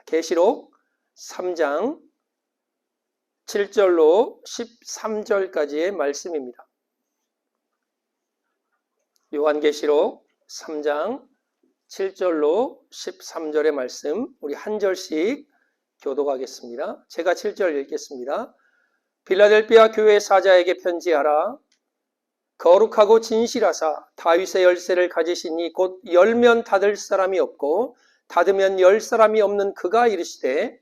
계시록 3장 7절로 13절까지의 말씀입니다. 요한계시록 3장 7절로 13절의 말씀, 우리 한 절씩 교독하겠습니다. 제가 7절 읽겠습니다. 빌라델비아 교회 사자에게 편지하라. 거룩하고 진실하사 다윗의 열쇠를 가지시니 곧 열면 닫을 사람이 없고 닫으면 열 사람이 없는 그가 이르시되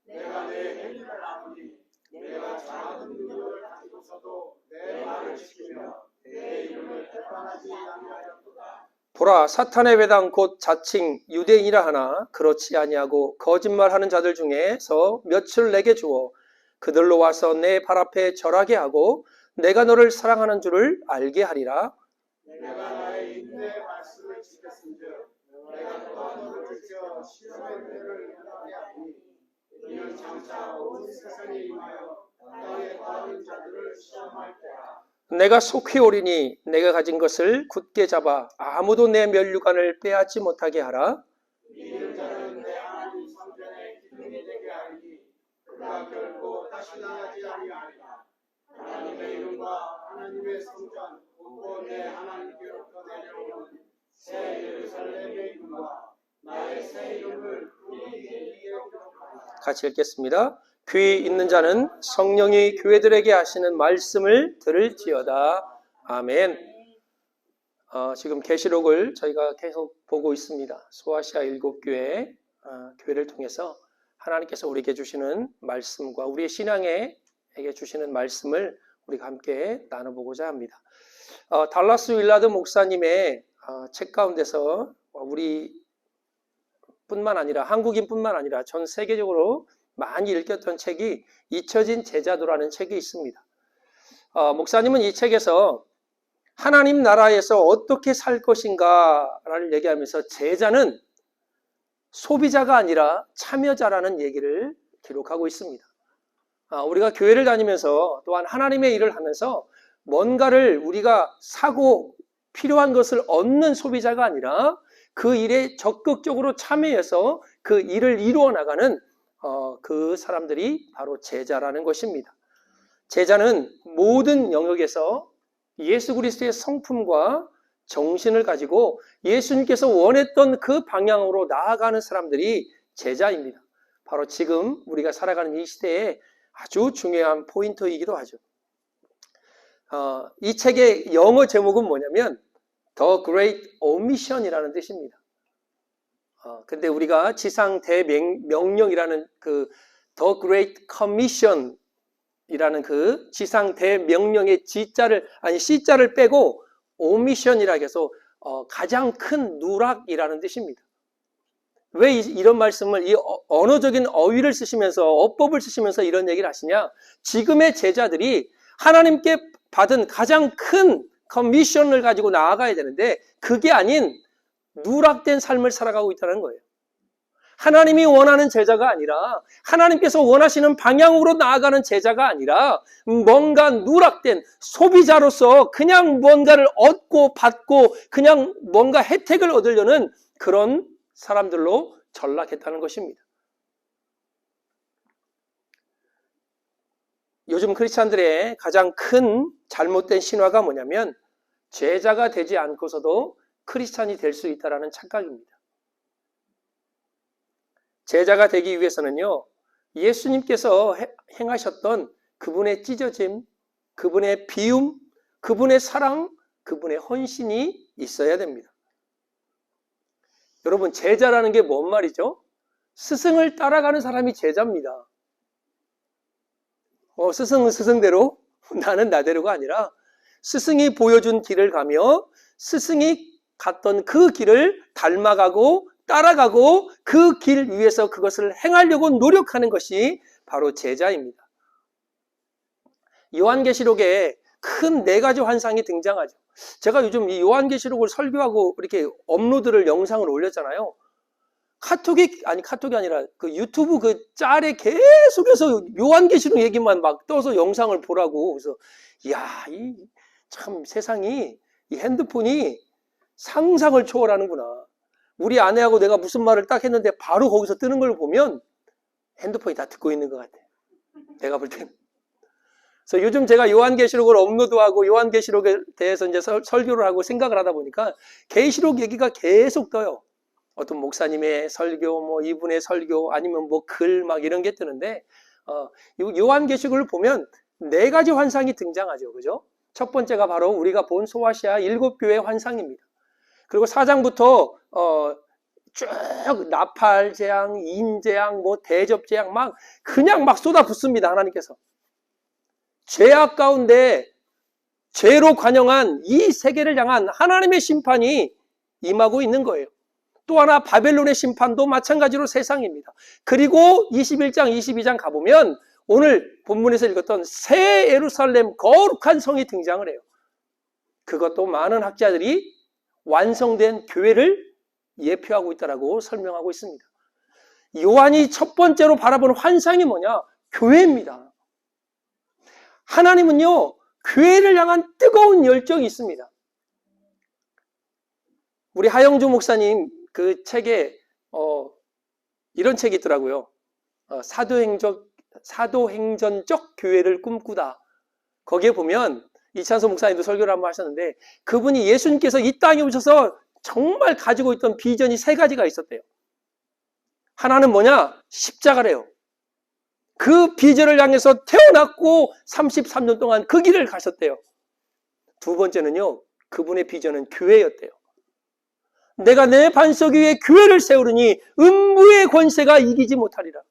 내가 내 행위를 아노니 내가 작은 눈을 가지고서도 내 말을 지키며 내 이름을 배반하지 아니하였도다. 보라, 사탄의 회당 곧 자칭 유대인이라 하나 그렇지 아니하고 거짓말하는 자들 중에서 몇을 내게 주어 그들로 와서 내 발 앞에 절하게 하고 내가 너를 사랑하는 줄을 알게 하리라. 내가 나의 인내의 말씀을 지켰은즉 내가 또한 너를 지켜 시험의 때를 연하게 하니 이는 장차 온 세상에 임하여 땅에 거하는 자들을 시험할 때라. 내가 속히 오리니 내가 가진 것을 굳게 잡아 아무도 내 면류관을 빼앗지 못하게 하라. 믿는 자는 내 하나님 성전에 기둥이 되게 하리니 그가 결코 다시 나가지 아니하리라. 하나님의 이름과 하나님의 성전 곧 내 하나님께로부터 내려오는 새 예루살렘의 이름과 나의 새 이름을 그 위에 기록하리라. 같이 읽겠습니다. 귀 있는 자는 성령이 교회들에게 하시는 말씀을 들을지어다. 아멘. 지금 계시록을 저희가 계속 보고 있습니다. 소아시아 7교회 교회를 통해서 하나님께서 우리에게 주시는 말씀과 우리의 신앙에게 주시는 말씀을 우리가 함께 나눠보고자 합니다. 달라스 윌라드 목사님의 책 가운데서 우리 뿐만 아니라 한국인뿐만 아니라 전 세계적으로 많이 읽혔던 책이 잊혀진 제자도라는 책이 있습니다. 목사님은 이 책에서 하나님 나라에서 어떻게 살 것인가를 얘기하면서 제자는 소비자가 아니라 참여자라는 얘기를 기록하고 있습니다. 우리가 교회를 다니면서 또한 하나님의 일을 하면서 뭔가를 우리가 사고 필요한 것을 얻는 소비자가 아니라 그 일에 적극적으로 참여해서 그 일을 이루어 나가는 그 사람들이 바로 제자라는 것입니다. 제자는 모든 영역에서 예수 그리스도의 성품과 정신을 가지고 예수님께서 원했던 그 방향으로 나아가는 사람들이 제자입니다. 바로 지금 우리가 살아가는 이 시대에 아주 중요한 포인트이기도 하죠. 이 책의 영어 제목은 뭐냐면 The Great Omission이라는 뜻입니다. 근데 우리가 지상 대명령이라는 그 The Great Commission이라는 그 지상 대명령의 C자를 빼고 Omission이라고 해서 가장 큰 누락이라는 뜻입니다. 왜 이런 말씀을 이 언어적인 어휘를 쓰시면서 어법을 쓰시면서 이런 얘기를 하시냐? 지금의 제자들이 하나님께 받은 가장 큰 커미션을 가지고 나아가야 되는데 그게 아닌 누락된 삶을 살아가고 있다는 거예요. 하나님이 원하는 제자가 아니라 하나님께서 원하시는 방향으로 나아가는 제자가 아니라 뭔가 누락된 소비자로서 그냥 뭔가를 얻고 받고 그냥 뭔가 혜택을 얻으려는 그런 사람들로 전락했다는 것입니다. 요즘 크리스찬들의 가장 큰 잘못된 신화가 뭐냐면 제자가 되지 않고서도 크리스찬이 될 수 있다는 착각입니다. 제자가 되기 위해서는요, 예수님께서 행하셨던 그분의 찢어짐, 그분의 비움, 그분의 사랑, 그분의 헌신이 있어야 됩니다. 여러분, 제자라는 게 뭔 말이죠? 스승을 따라가는 사람이 제자입니다. 스승은 스승대로, 나는 나대로가 아니라 스승이 보여준 길을 가며 스승이 갔던 그 길을 닮아가고 따라가고 그 길 위에서 그것을 행하려고 노력하는 것이 바로 제자입니다. 요한계시록에 큰 4가지 환상이 등장하죠. 제가 요즘 이 요한계시록을 설교하고 이렇게 업로드를 영상을 올렸잖아요. 카톡이 아니라 그 유튜브 그 짤에 계속해서 요한계시록 얘기만 막 떠서 영상을 보라고. 그래서 이야, 이 참 세상이 이 핸드폰이 상상을 초월하는구나. 우리 아내하고 내가 무슨 말을 딱 했는데 바로 거기서 뜨는 걸 보면 핸드폰이 다 듣고 있는 것 같아. 내가 볼 때는. 그래서 요즘 제가 요한계시록을 업로드하고 요한계시록에 대해서 이제 설교를 하고 생각을 하다 보니까 계시록 얘기가 계속 떠요. 어떤 목사님의 설교, 뭐 이분의 설교, 아니면 뭐 글 막 이런 게 뜨는데, 요한계시록을 보면 4가지 환상이 등장하죠. 그죠? 첫 번째가 바로 우리가 본 소아시아 7교회 환상입니다. 그리고 4장부터 쭉 나팔 재앙, 인재앙, 뭐 대접 재앙 막 그냥 막 쏟아붓습니다. 하나님께서. 죄악 가운데 죄로 관영한 이 세계를 향한 하나님의 심판이 임하고 있는 거예요. 또 하나 바벨론의 심판도 마찬가지로 세상입니다. 그리고 21장, 22장 가보면 오늘 본문에서 읽었던 새 예루살렘 거룩한 성이 등장을 해요. 그것도 많은 학자들이 완성된 교회를 예표하고 있다고 설명하고 있습니다. 요한이 첫 번째로 바라보는 환상이 뭐냐? 교회입니다. 하나님은요, 교회를 향한 뜨거운 열정이 있습니다. 우리 하영주 목사님 그 책에 이런 책이 있더라고요. 사도행전적 교회를 꿈꾸다. 거기에 보면 이찬소 목사님도 설교를 한번 하셨는데 그분이 예수님께서 이 땅에 오셔서 정말 가지고 있던 비전이 3가지가 있었대요. 하나는 뭐냐? 십자가래요. 그 비전을 향해서 태어났고 33년 동안 그 길을 가셨대요. 두 번째는요, 그분의 비전은 교회였대요. 내가 내 반석 위에 교회를 세우르니 음부의 권세가 이기지 못하리라.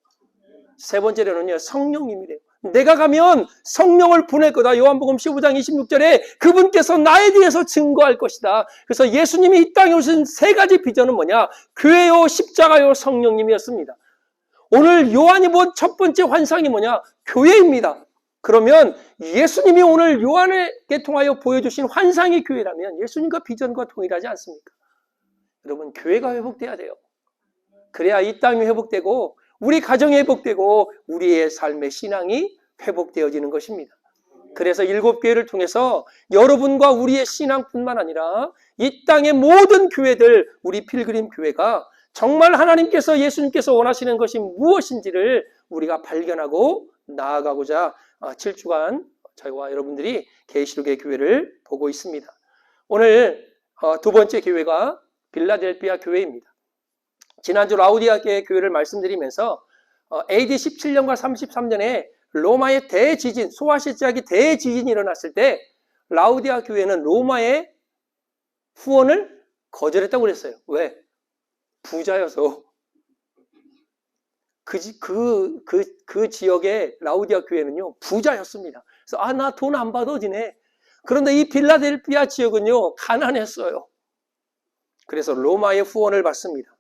세 번째로는요, 성령님이래요. 내가 가면 성령을 보낼 거다. 요한복음 15장 26절에 그분께서 나에 대해서 증거할 것이다. 그래서 예수님이 이 땅에 오신 3가지 비전은 뭐냐? 교회요, 십자가요, 성령님이었습니다. 오늘 요한이 본 첫 번째 환상이 뭐냐? 교회입니다. 그러면 예수님이 오늘 요한에게 통하여 보여주신 환상이 교회라면 예수님과 비전과 동일하지 않습니까? 여러분, 교회가 회복돼야 돼요. 그래야 이 땅이 회복되고 우리 가정이 회복되고 우리의 삶의 신앙이 회복되어지는 것입니다. 그래서 7교회를 통해서 여러분과 우리의 신앙뿐만 아니라 이 땅의 모든 교회들, 우리 필그림 교회가 정말 하나님께서, 예수님께서 원하시는 것이 무엇인지를 우리가 발견하고 나아가고자 7주간 저희와 여러분들이 계시록의 교회를 보고 있습니다. 오늘 두 번째 교회가 빌라델피아 교회입니다. 지난주 라우디아계 교회를 말씀드리면서 AD 17년과 33년에 로마의 대지진, 소아시아 지역의 대지진이 일어났을 때 라우디아 교회는 로마의 후원을 거절했다고 그랬어요. 왜? 부자여서. 그 지역의 라우디아 교회는요, 부자였습니다. 그래서 나 돈 안 받아도 되네. 그런데 이 빌라델피아 지역은요, 가난했어요. 그래서 로마의 후원을 받습니다.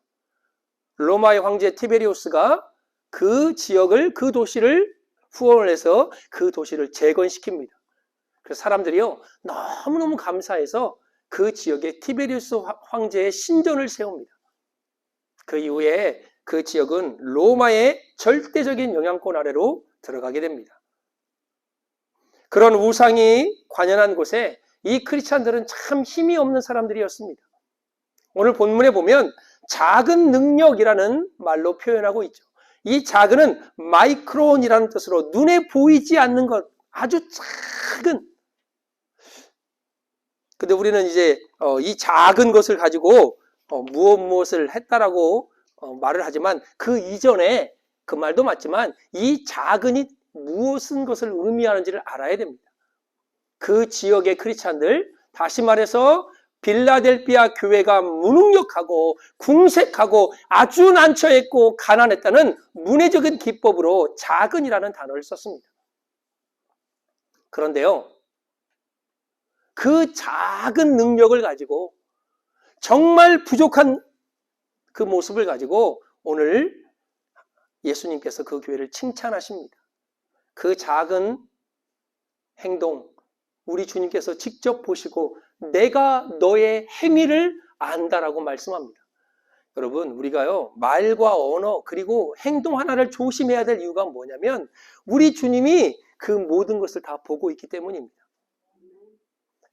로마의 황제 티베리우스가 그 지역을, 그 도시를 후원을 해서 그 도시를 재건시킵니다. 그래서 사람들이요, 너무너무 감사해서 그 지역에 티베리우스 황제의 신전을 세웁니다. 그 이후에 그 지역은 로마의 절대적인 영향권 아래로 들어가게 됩니다. 그런 우상이 관연한 곳에 이 크리스찬들은 참 힘이 없는 사람들이었습니다. 오늘 본문에 보면 작은 능력이라는 말로 표현하고 있죠. 이 작은은 마이크론이라는 뜻으로 눈에 보이지 않는 것, 아주 작은. 근데 우리는 이제 이 작은 것을 가지고 무엇을 했다라고 말을 하지만 그 이전에 그 말도 맞지만 이 작은이 무엇인 것을 의미하는지를 알아야 됩니다. 그 지역의 크리스찬들, 다시 말해서 빌라델피아 교회가 무능력하고 궁색하고 아주 난처했고 가난했다는 문해적인 기법으로 작은이라는 단어를 썼습니다. 그런데요, 그 작은 능력을 가지고 정말 부족한 그 모습을 가지고 오늘 예수님께서 그 교회를 칭찬하십니다. 그 작은 행동, 우리 주님께서 직접 보시고 내가 너의 행위를 안다라고 말씀합니다. 여러분, 우리가요, 말과 언어 그리고 행동 하나를 조심해야 될 이유가 뭐냐면 우리 주님이 그 모든 것을 다 보고 있기 때문입니다.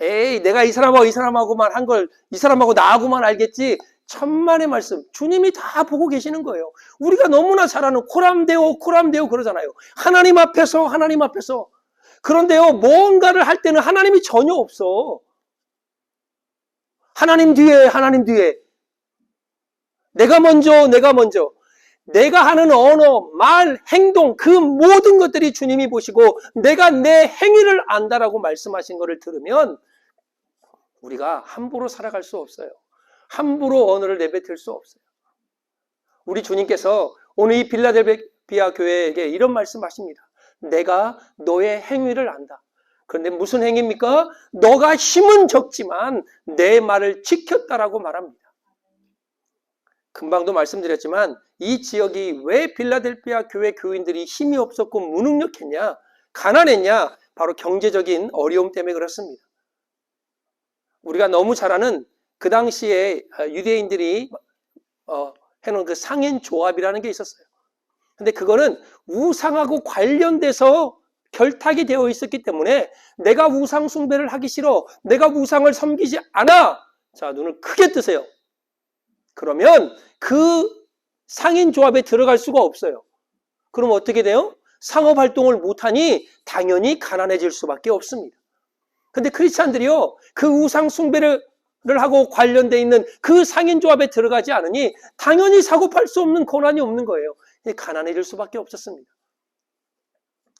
에이, 내가 이 사람하고만 한 걸 이 사람하고 나하고만 알겠지. 천만의 말씀. 주님이 다 보고 계시는 거예요. 우리가 너무나 잘 아는 코람데오 그러잖아요. 하나님 앞에서. 그런데요, 뭔가를 할 때는 하나님이 전혀 없어. 하나님 뒤에. 내가 먼저. 내가 하는 언어, 말, 행동, 그 모든 것들이 주님이 보시고 내가 내 행위를 안다라고 말씀하신 것을 들으면 우리가 함부로 살아갈 수 없어요. 함부로 언어를 내뱉을 수 없어요. 우리 주님께서 오늘 이 빌라델비아 교회에게 이런 말씀하십니다. 내가 너의 행위를 안다. 그런데 무슨 행위입니까? 너가 힘은 적지만 내 말을 지켰다라고 말합니다. 금방도 말씀드렸지만 이 지역이 왜 빌라델비아 교회 교인들이 힘이 없었고 무능력했냐, 가난했냐? 바로 경제적인 어려움 때문에 그렇습니다. 우리가 너무 잘 아는 그 당시에 유대인들이 해놓은 그 상인조합이라는 게 있었어요. 근데 그거는 우상하고 관련돼서 결탁이 되어 있었기 때문에 내가 우상 숭배를 하기 싫어, 내가 우상을 섬기지 않아. 자, 눈을 크게 뜨세요. 그러면 그 상인조합에 들어갈 수가 없어요. 그럼 어떻게 돼요? 상업활동을 못하니 당연히 가난해질 수밖에 없습니다. 근데 크리스찬들이요, 그 우상 숭배를 하고 관련되어 있는 그 상인조합에 들어가지 않으니 당연히 사고 팔 수 없는 고난이 없는 거예요. 가난해질 수밖에 없었습니다.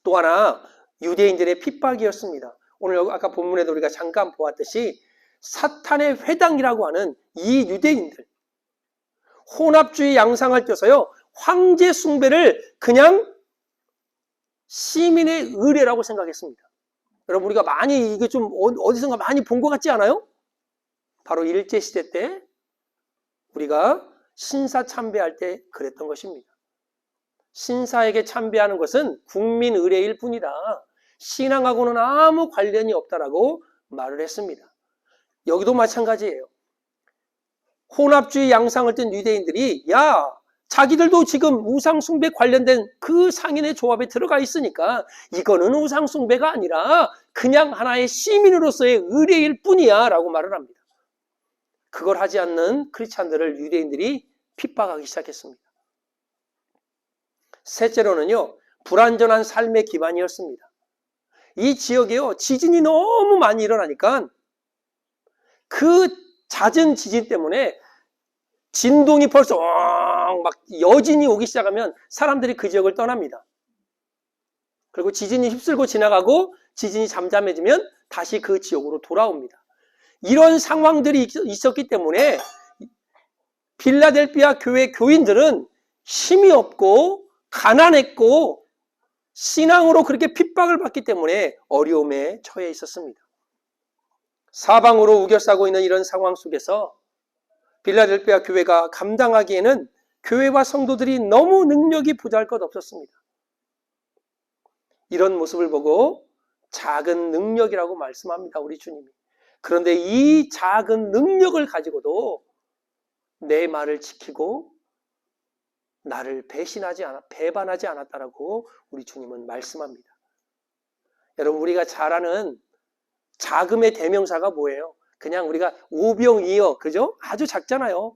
또 하나, 유대인들의 핍박이었습니다. 오늘 아까 본문에도 우리가 잠깐 보았듯이 사탄의 회당이라고 하는 이 유대인들, 혼합주의 양상을 껴서요, 황제 숭배를 그냥 시민의 의례라고 생각했습니다. 여러분, 우리가 많이 이게 좀 어디선가 많이 본 것 같지 않아요? 바로 일제시대 때 우리가 신사 참배할 때 그랬던 것입니다. 신사에게 참배하는 것은 국민 의례일 뿐이다. 신앙하고는 아무 관련이 없다라고 말을 했습니다. 여기도 마찬가지예요. 혼합주의 양상을 뜬 유대인들이 자기들도 지금 우상숭배 관련된 그 상인의 조합에 들어가 있으니까 이거는 우상숭배가 아니라 그냥 하나의 시민으로서의 의례일 뿐이야 라고 말을 합니다. 그걸 하지 않는 크리스찬들을 유대인들이 핍박하기 시작했습니다. 셋째로는요, 불완전한 삶의 기반이었습니다. 이 지역에요, 지진이 너무 많이 일어나니까 그 잦은 지진 때문에 진동이 벌써 막 여진이 오기 시작하면 사람들이 그 지역을 떠납니다. 그리고 지진이 휩쓸고 지나가고 지진이 잠잠해지면 다시 그 지역으로 돌아옵니다. 이런 상황들이 있었기 때문에 빌라델비아 교회 교인들은 힘이 없고 가난했고 신앙으로 그렇게 핍박을 받기 때문에 어려움에 처해 있었습니다. 사방으로 우겨싸고 있는 이런 상황 속에서 빌라델비아 교회가 감당하기에는 교회와 성도들이 너무 능력이 보잘것없었습니다. 이런 모습을 보고 작은 능력이라고 말씀합니다, 우리 주님이. 그런데 이 작은 능력을 가지고도 내 말을 지키고 나를 배반하지 않았다라고 우리 주님은 말씀합니다. 여러분, 우리가 잘 아는 자금의 대명사가 뭐예요? 그냥 우리가 오병이어, 그죠? 아주 작잖아요.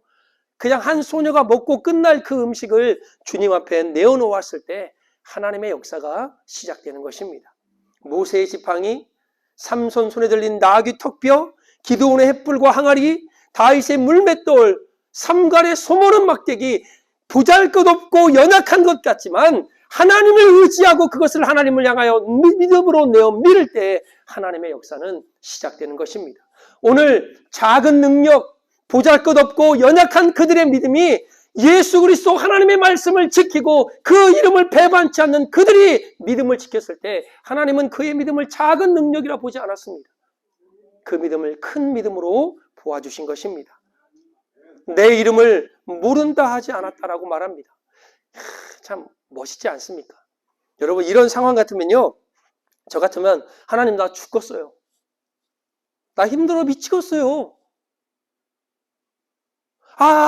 그냥 한 소녀가 먹고 끝날 그 음식을 주님 앞에 내어놓았을 때 하나님의 역사가 시작되는 것입니다. 모세의 지팡이, 삼손 손에 들린 나귀 턱뼈, 기드온의 횃불과 항아리, 다윗의 물맷돌, 삼갈의 소모는 막대기, 보잘것없고 연약한 것 같지만 하나님을 의지하고 그것을 하나님을 향하여 믿음으로 내어 밀을 때 하나님의 역사는 시작되는 것입니다. 오늘 작은 능력, 보잘것없고 연약한 그들의 믿음이 예수 그리스도 하나님의 말씀을 지키고 그 이름을 배반치 않는 그들이 믿음을 지켰을 때 하나님은 그의 믿음을 작은 능력이라 보지 않았습니다. 그 믿음을 큰 믿음으로 보아주신 것입니다. 내 이름을 모른다 하지 않았다라고 말합니다. 참 멋있지 않습니까? 여러분, 이런 상황 같으면요, 저 같으면 하나님 나 죽겠어요. 나 힘들어 미치겠어요.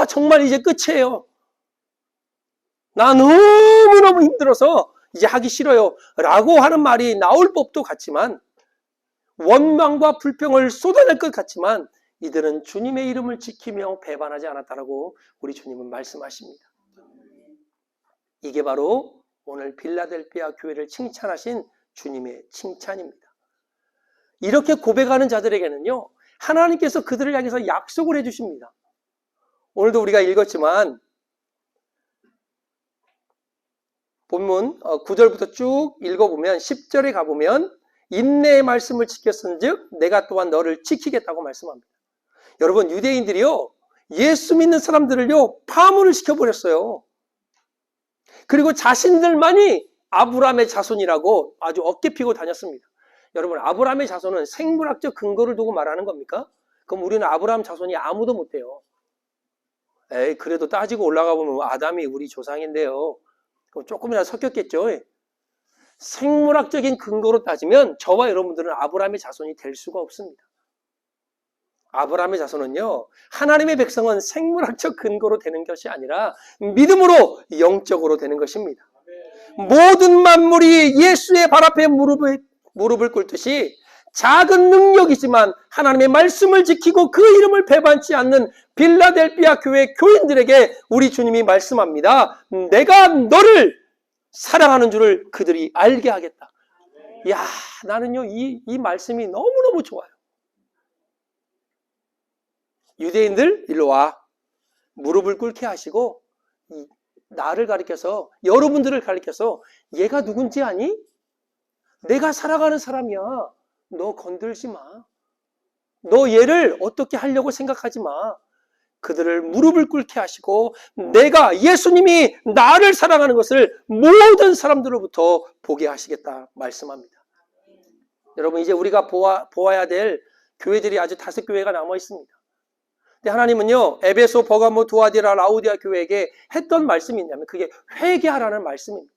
정말 이제 끝이에요. 나 너무너무 힘들어서 이제 하기 싫어요 라고 하는 말이 나올 법도 같지만 원망과 불평을 쏟아낼 것 같지만 이들은 주님의 이름을 지키며 배반하지 않았다라고 우리 주님은 말씀하십니다. 이게 바로 오늘 빌라델피아 교회를 칭찬하신 주님의 칭찬입니다. 이렇게 고백하는 자들에게는요, 하나님께서 그들을 향해서 약속을 해주십니다. 오늘도 우리가 읽었지만 본문 9절부터 쭉 읽어보면 10절에 가보면 인내의 말씀을 지켰은즉 내가 또한 너를 지키겠다고 말씀합니다. 여러분, 유대인들이요, 예수 믿는 사람들을요 파문을 시켜버렸어요. 그리고 자신들만이 아브라함의 자손이라고 아주 어깨 피고 다녔습니다. 여러분, 아브라함의 자손은 생물학적 근거를 두고 말하는 겁니까? 그럼 우리는 아브라함 자손이 아무도 못 돼요. 에이, 그래도 따지고 올라가 보면 아담이 우리 조상인데요. 그럼 조금이라도 섞였겠죠. 생물학적인 근거로 따지면 저와 여러분들은 아브라함의 자손이 될 수가 없습니다. 아브라함의 자손은요, 하나님의 백성은 생물학적 근거로 되는 것이 아니라 믿음으로 영적으로 되는 것입니다. 모든 만물이 예수의 발 앞에 무릎을 꿇듯이 작은 능력이지만 하나님의 말씀을 지키고 그 이름을 배반치 않는 빌라델피아 교회 교인들에게 우리 주님이 말씀합니다. 내가 너를 사랑하는 줄을 그들이 알게 하겠다. 야, 나는요 이 말씀이 너무너무 좋아요. 유대인들 일로 와. 무릎을 꿇게 하시고 나를 가리켜서, 여러분들을 가리켜서 얘가 누군지 아니? 내가 살아가는 사람이야. 너 건들지 마. 너 얘를 어떻게 하려고 생각하지 마. 그들을 무릎을 꿇게 하시고 내가, 예수님이 나를 사랑하는 것을 모든 사람들로부터 보게 하시겠다 말씀합니다. 여러분, 이제 우리가 보아야 될 교회들이 아주 5교회가 남아 있습니다. 근데 하나님은요, 에베소, 버가모, 두아디라, 라우디아 교회에게 했던 말씀이 있냐면 그게 회개하라는 말씀입니다.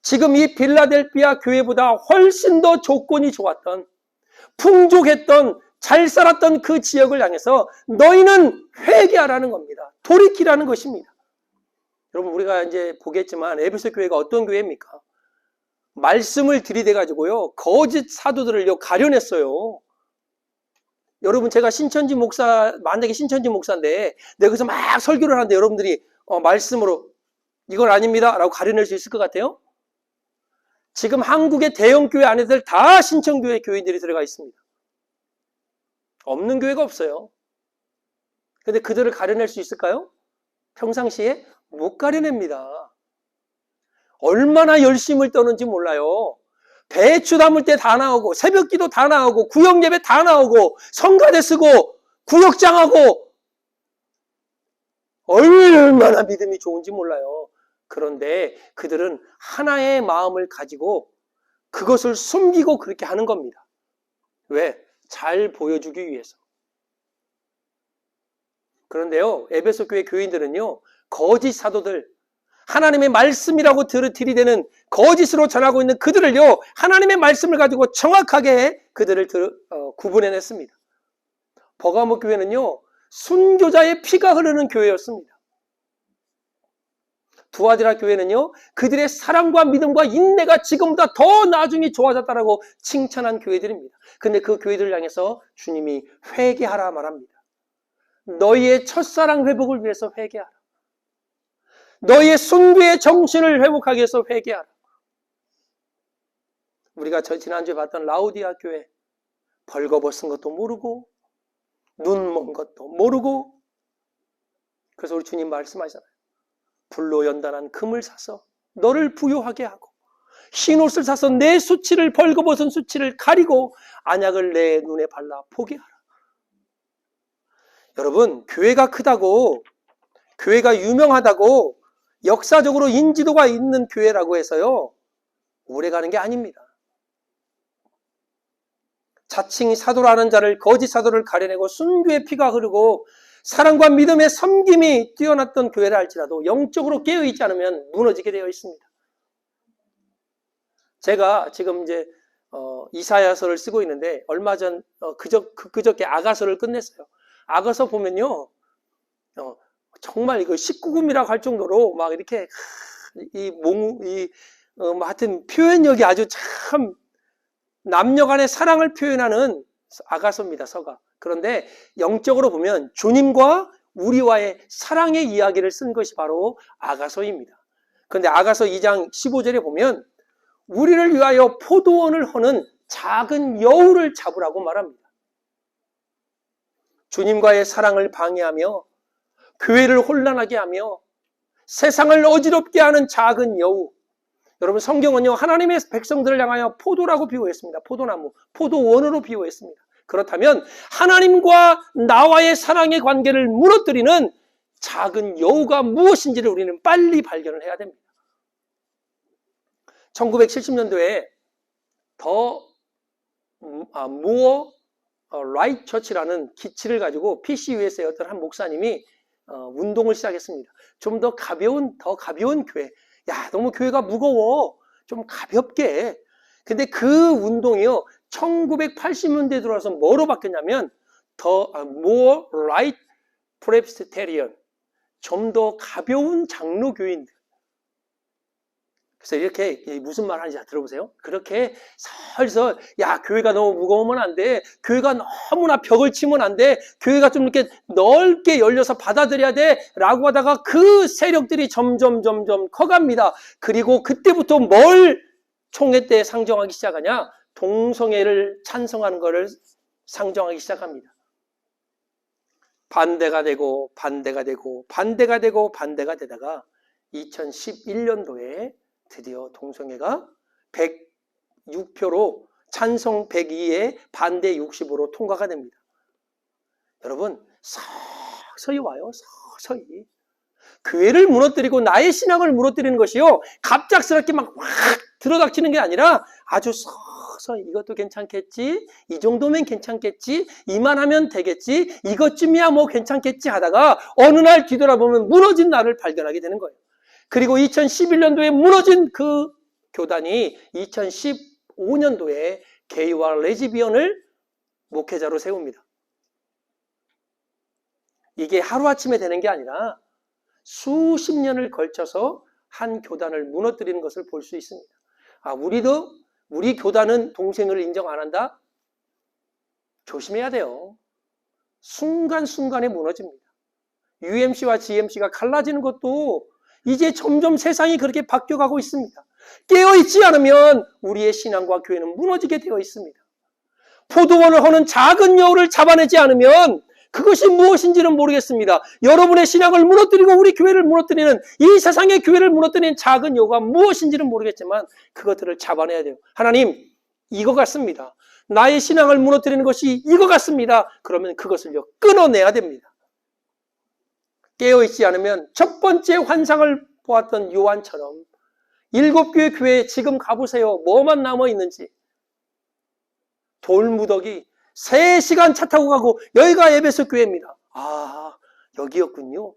지금 이 빌라델피아 교회보다 훨씬 더 조건이 좋았던, 풍족했던, 잘 살았던 그 지역을 향해서 너희는 회개하라는 겁니다. 돌이키라는 것입니다. 여러분, 우리가 이제 보겠지만 에베소 교회가 어떤 교회입니까? 말씀을 들이대가지고요, 거짓 사도들을요 가려냈어요. 여러분, 제가 신천지 목사, 만약에 신천지 목사인데 내가 거기서 막 설교를 하는데 여러분들이 말씀으로 이건 아닙니다 라고 가려낼 수 있을 것 같아요? 지금 한국의 대형 교회 안에들 다 신천교회 교인들이 들어가 있습니다. 없는 교회가 없어요. 근데 그들을 가려낼 수 있을까요? 평상시에 못 가려냅니다. 얼마나 열심을 떠는지 몰라요. 배추 담을 때 다 나오고, 새벽기도 다 나오고, 구역예배 다 나오고, 성가대 쓰고, 구역장하고, 얼마나 믿음이 좋은지 몰라요. 그런데 그들은 하나의 마음을 가지고 그것을 숨기고 그렇게 하는 겁니다. 왜? 잘 보여주기 위해서. 그런데요, 에베소 교회 교인들은요, 거짓 사도들, 하나님의 말씀이라고 들이대는 거짓으로 전하고 있는 그들을요, 하나님의 말씀을 가지고 정확하게 그들을 구분해냈습니다. 버가모 교회는요, 순교자의 피가 흐르는 교회였습니다. 두아디라 교회는요, 그들의 사랑과 믿음과 인내가 지금보다 더 나중에 좋아졌다라고 칭찬한 교회들입니다. 근데 그 교회들을 향해서 주님이 회개하라 말합니다. 너희의 첫사랑 회복을 위해서 회개하라. 너희의 순교의 정신을 회복하기 위해서 회개하라. 우리가 지난주에 봤던 라우디아 교회, 벌거벗은 것도 모르고 눈 먼 것도 모르고, 그래서 우리 주님 말씀하시잖아요. 불로 연단한 금을 사서 너를 부요하게 하고, 흰 옷을 사서 내 수치를, 벌거벗은 수치를 가리고 안약을 내 눈에 발라 보게 하라. 여러분, 교회가 크다고, 교회가 유명하다고, 역사적으로 인지도가 있는 교회라고 해서요 오래가는 게 아닙니다. 자칭 사도라는 자를, 거짓 사도를 가려내고 순교의 피가 흐르고 사랑과 믿음의 섬김이 뛰어났던 교회라 할지라도 영적으로 깨어있지 않으면 무너지게 되어 있습니다. 제가 지금 이제 이사야서를 쓰고 있는데 얼마 전 그저께 아가서를 끝냈어요. 아가서 보면요, 정말 이거 19금이라고 할 정도로 막 이렇게 하여튼 표현력이 아주 참 남녀 간의 사랑을 표현하는 아가서입니다, 서가. 그런데 영적으로 보면 주님과 우리와의 사랑의 이야기를 쓴 것이 바로 아가서입니다. 그런데 아가서 2장 15절에 보면 우리를 위하여 포도원을 허는 작은 여우를 잡으라고 말합니다. 주님과의 사랑을 방해하며 교회를 혼란하게 하며 세상을 어지럽게 하는 작은 여우. 여러분, 성경은요, 하나님의 백성들을 향하여 포도라고 비유했습니다. 포도나무, 포도원으로 비유했습니다. 그렇다면 하나님과 나와의 사랑의 관계를 무너뜨리는 작은 여우가 무엇인지를 우리는 빨리 발견을 해야 됩니다. 1970년도에 무어 라이트 처치라는 기치를 가지고 PCUS의 어떤 한 목사님이 운동을 시작했습니다. 좀 더 가벼운 교회. 야, 너무 교회가 무거워. 좀 가볍게. 근데 그 운동이요, 1980년대에 들어와서 뭐로 바뀌었냐면 more light Presbyterian, 좀 더 가벼운 장로교인들. 그래서 이렇게 무슨 말 하는지 들어보세요. 그렇게 설설, 야, 교회가 너무 무거우면 안 돼. 교회가 너무나 벽을 치면 안 돼. 교회가 좀 이렇게 넓게 열려서 받아들여야 돼. 라고 하다가 그 세력들이 점점 커갑니다. 그리고 그때부터 뭘 총회 때 상정하기 시작하냐? 동성애를 찬성하는 것을 상정하기 시작합니다. 반대가 되고 반대가 되다가 2011년도에 드디어 동성애가 106표로 찬성 102에 반대 60으로 통과가 됩니다. 여러분, 서서히 와요. 서서히. 교회를 무너뜨리고 나의 신앙을 무너뜨리는 것이요, 갑작스럽게 막 확 들어닥치는 게 아니라 아주 서서히, 이것도 괜찮겠지, 이 정도면 괜찮겠지, 이만하면 되겠지, 이것쯤이야 뭐 괜찮겠지 하다가 어느 날 뒤돌아보면 무너진 나를 발견하게 되는 거예요. 그리고 2011년도에 무너진 그 교단이 2015년도에 게이와 레즈비언을 목회자로 세웁니다. 이게 하루아침에 되는 게 아니라 수십 년을 걸쳐서 한 교단을 무너뜨리는 것을 볼 수 있습니다. 우리 교단은 동성애를 인정 안 한다? 조심해야 돼요. 순간순간에 무너집니다. UMC와 GMC가 갈라지는 것도 이제 점점 세상이 그렇게 바뀌어가고 있습니다. 깨어있지 않으면 우리의 신앙과 교회는 무너지게 되어 있습니다. 포도원을 허는 작은 여우를 잡아내지 않으면 그것이 무엇인지는 모르겠습니다. 여러분의 신앙을 무너뜨리고 우리 교회를 무너뜨리는, 이 세상의 교회를 무너뜨리는 작은 여우가 무엇인지는 모르겠지만 그것들을 잡아내야 돼요. 하나님, 이거 같습니다. 나의 신앙을 무너뜨리는 것이 이거 같습니다. 그러면 그것을요, 끊어내야 됩니다. 깨어있지 않으면 첫 번째 환상을 보았던 요한처럼 7교회 교회에 지금 가보세요. 뭐만 남아있는지. 돌무더기 3시간 차 타고 가고 여기가 에베소 교회입니다. 아, 여기였군요.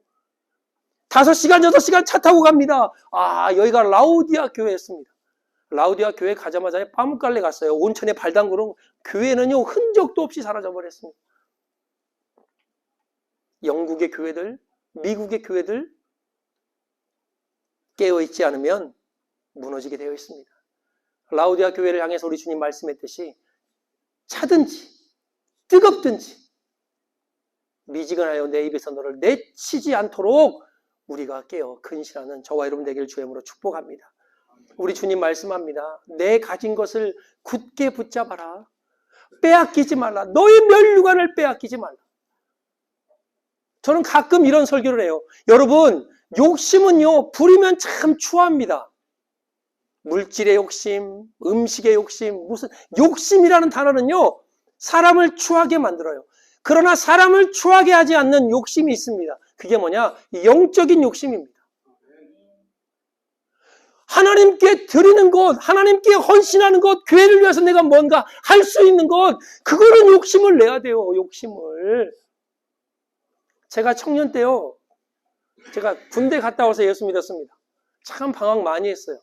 5시간, 6시간 차 타고 갑니다. 아, 여기가 라우디아 교회였습니다. 라우디아 교회 가자마자 빠뭇갈래 갔어요. 온천에 발 담그는 교회는요, 흔적도 없이 사라져버렸습니다. 영국의 교회들, 미국의 교회들 깨어있지 않으면 무너지게 되어 있습니다. 라우디아 교회를 향해서 우리 주님 말씀했듯이 차든지 뜨겁든지 미지근하여 내 입에서 너를 내치지 않도록 우리가 깨어 근신하는 저와 여러분 되기를 주의 이름으로 축복합니다. 우리 주님 말씀합니다. 내 가진 것을 굳게 붙잡아라. 빼앗기지 말라. 너의 멸류관을 빼앗기지 말라. 저는 가끔 이런 설교를 해요. 여러분, 욕심은요, 부리면 참 추합니다. 물질의 욕심, 음식의 욕심, 무슨 욕심이라는 단어는요, 사람을 추하게 만들어요. 그러나 사람을 추하게 하지 않는 욕심이 있습니다. 그게 뭐냐? 영적인 욕심입니다. 하나님께 드리는 것, 하나님께 헌신하는 것, 교회를 위해서 내가 뭔가 할 수 있는 것, 그거는 욕심을 내야 돼요. 욕심을. 제가 청년 때요, 제가 군대 갔다 와서 예수 믿었습니다. 참 방황 많이 했어요.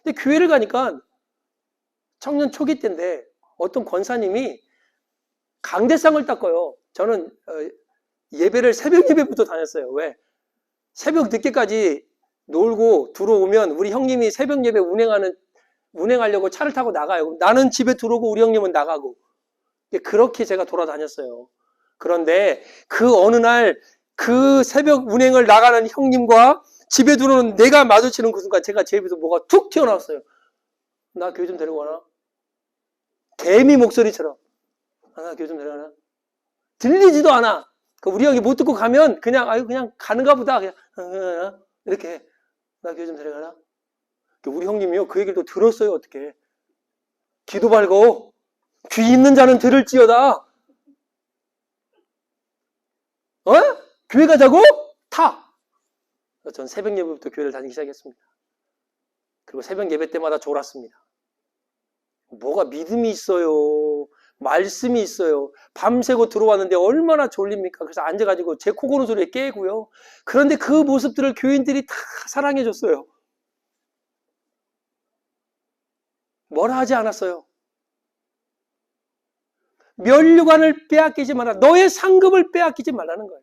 근데 교회를 가니까 청년 초기 때인데 어떤 권사님이 강대상을 닦아요. 저는 예배를 새벽 예배부터 다녔어요. 왜? 새벽 늦게까지 놀고 들어오면 우리 형님이 새벽 예배 운행하는 운행하려고 차를 타고 나가요. 나는 집에 들어오고 우리 형님은 나가고. 그렇게 제가 돌아다녔어요. 그런데 그 어느 날 그 새벽 운행을 나가는 형님과 집에 들어오는 내가 마주치는 그 순간 제가 제 입에서 뭐가 툭 튀어나왔어요. 나 교회 좀 데려가나? 개미 목소리처럼. 나 교회 좀 데려가나? 들리지도 않아. 우리 형이 못 듣고 가면 그냥 그냥 가는가 보다. 그냥 이렇게. 나 교회 좀 데려가나? 우리 형님이요. 그 얘기를 또 들었어요. 어떻게. 귀도 밝고 귀 있는 자는 들을지어다. 교회 가자고? 타! 전 새벽 예배부터 교회를 다니기 시작했습니다. 그리고 새벽 예배 때마다 졸았습니다. 뭐가 믿음이 있어요. 말씀이 있어요. 밤새고 들어왔는데 얼마나 졸립니까? 그래서 앉아가지고 제 코 고는 소리에 깨고요. 그런데 그 모습들을 교인들이 다 사랑해줬어요. 뭐라 하지 않았어요. 면류관을 빼앗기지 마라. 너의 상급을 빼앗기지 말라는 거예요.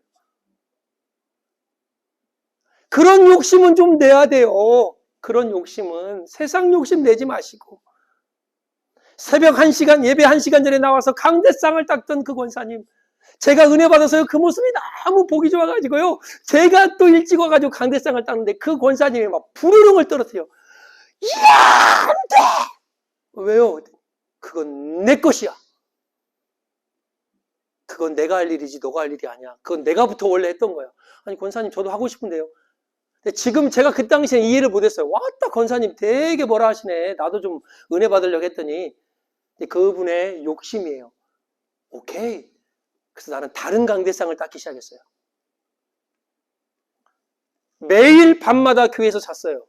그런 욕심은 좀 내야 돼요. 그런 욕심은 세상 욕심 내지 마시고 새벽 1시간 예배 1시간 전에 나와서 강대상을 닦던 그 권사님 제가 은혜 받아서요 그 모습이 너무 보기 좋아가지고요 제가 또 일찍 와가지고 강대상을 닦는데 그 권사님이 막 부르릉을 떨어뜨려. 이야 안 돼! 왜요? 그건 내 것이야. 그건 내가 할 일이지 너가 할 일이 아니야. 그건 내가부터 원래 했던 거야. 아니 권사님 저도 하고 싶은데요. 근데 지금 제가 그 당시에 이해를 못했어요. 왔다 권사님 되게 뭐라 하시네. 나도 좀 은혜 받으려고 했더니 그분의 욕심이에요. 오케이. 그래서 나는 다른 강대상을 닦기 시작했어요. 매일 밤마다 교회에서 잤어요.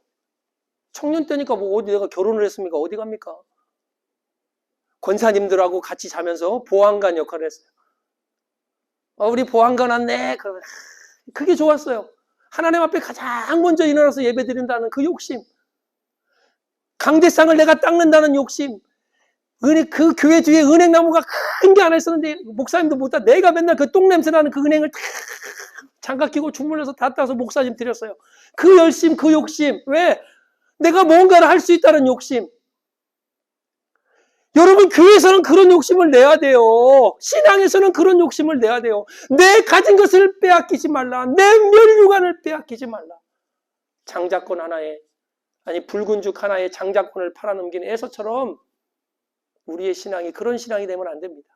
청년 때니까 뭐 어디 내가 결혼을 했습니까? 어디 갑니까? 권사님들하고 같이 자면서 보안관 역할을 했어요. 우리 보안관 왔네. 그게 좋았어요. 하나님 앞에 가장 먼저 일어나서 예배 드린다는 그 욕심. 강대상을 내가 닦는다는 욕심. 그 교회 뒤에 은행나무가 큰 게 하나 있었는데 목사님도 못다 내가 맨날 그 똥냄새 나는 그 은행을 다 장갑 끼고 주물러서 다 따서 목사님 드렸어요. 그 열심, 그 욕심. 왜? 내가 뭔가를 할 수 있다는 욕심. 여러분 교회에서는 그런 욕심을 내야 돼요. 신앙에서는 그런 욕심을 내야 돼요. 내 가진 것을 빼앗기지 말라. 내 면류관을 빼앗기지 말라. 장자권 하나에 아니 붉은 죽 하나에 장자권을 팔아넘긴 에서처럼 우리의 신앙이 그런 신앙이 되면 안 됩니다.